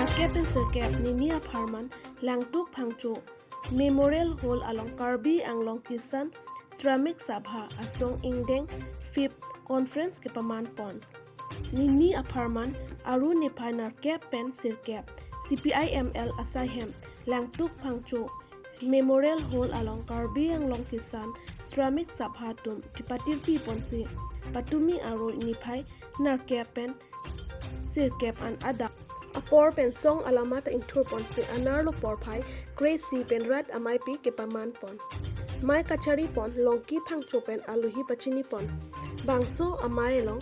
Narkep and Sirkep Ninia Parman Langtuk Pangcho Memorial Hall along Karbi Anglong Kisan Ceramic Sabha Asong Ingdeng 5th Conference ke Paman Pon Nini Aparman Aru Nipai Narkep Pen Sirkep CPIML Asahem Langtuk Pangcho Memorial Hall along Karbi Anglong Kisan Ceramic Sabha Tum Tipatir Pi Ponsi Patumi Aru Nipai Narkep Pen Sirkep an Adak Apor pen song alamat intur ponse anarlo porpai crazy pen rat amai pi ke paman pon mai kachari pon longki phangcho pen aluhi pachini pon bangso amai long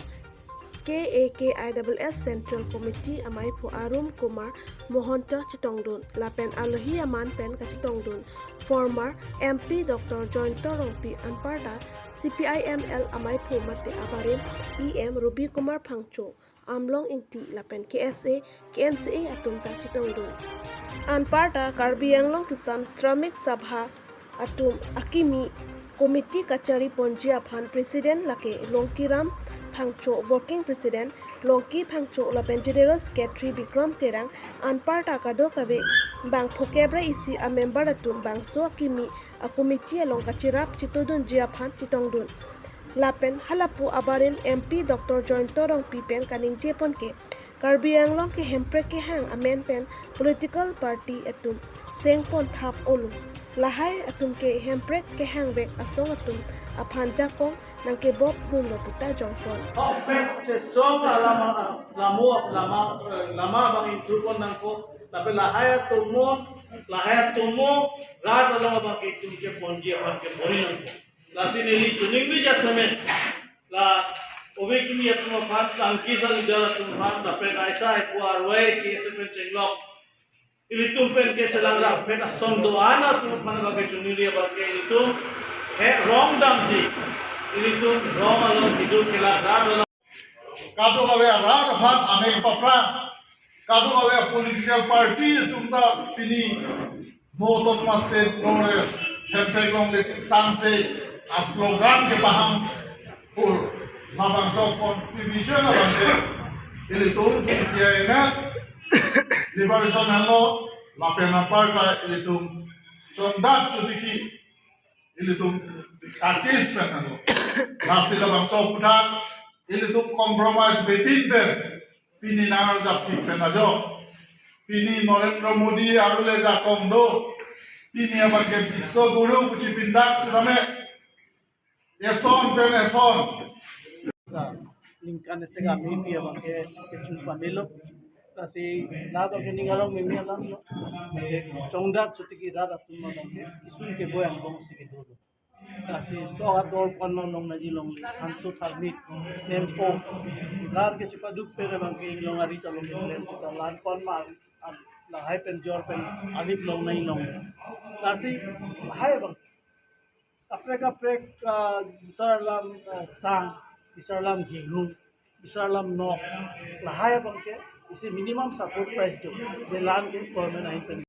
KAKISS Central Committee amai phu Arum Kumar Mohanta Chitongdun lapen aluhi aman pen kachitongdun former MP Dr. Joynto Rongpi Anparta CPIML amai phu mate abarin EM Ruby Kumar Phangcho Amlong Ingti lapen KSA KNCA atumta Chitongdun Anparta Karbi Anglong Kisan Ceramic Sabha atum akimi Committee Kachari Ponji Aphan President lake Longkiram Phangcho Working President Longki Phangcho lapen General Secretary Bikram Terang Anparta Kado Kabe Bang Phokebra isi a member atum bang so akimi a committee along Kachirap Chitodun Jiaphan Chitongdun Lapen halapu abarin MP Dr. Joynto Rongpi pen kaning jepon ke Karbi Anglong ke hempre ke hang amen pen political party atum sengpon thap olu lahai atum ke hempre ke hang bek asong atum aphan jakong nang ke bob dun lo puta jongpon che song lama bang intupon nang ko tapi lahai tumo rad along bang ke tum ke ponji apan ke bori nang ko Lasinili Juningli Jasame La Ovekini Atmafat, Ankisa Lidara Tumhan, the Pen Isa, Puarway, Kisepen Chenglok, Ilitumpen Ketchalanga, Peta Sondoana, Tumpanaka Junili about Kilitum, wrong Damsi, Ilitum, wrong alone, Hidu Kila, Kadu aware around upon Amek Papa, Kadu aware political party, Tumda Pini, Moton Masted, Flores, Hempegong, the Sanse. Slogan ke paham pur mabangso contribution abante ilitum CPIML liberation hello lapena parta ilitum sondat chutiki ilitum artist penalo nasila bangso putan ilitum compromise between them pini nanar japti penajo pini Narendra Modi arule jakomdo pini abake biswa guru kuchi pindak sirame Eson pen eson. Lingkan sega mimi abang ke kecil pamilo kasi nada ke ningalong mimi alam no chongdak chutiki rada tuma bang ke isun ke boy ang bong sige dodo kasi so ador kono long naji long hansu tharmit nempo dar ke chipaduk pere bang ke long ari talong ke chita lan kon ma la hai pen jor pen alip long nai long kasi hai bang Aprek Bisarlam sang, Bisarlam Gingung, Bisarlam Nok, lahaya bangke, isi minimum support price tu, the land ke government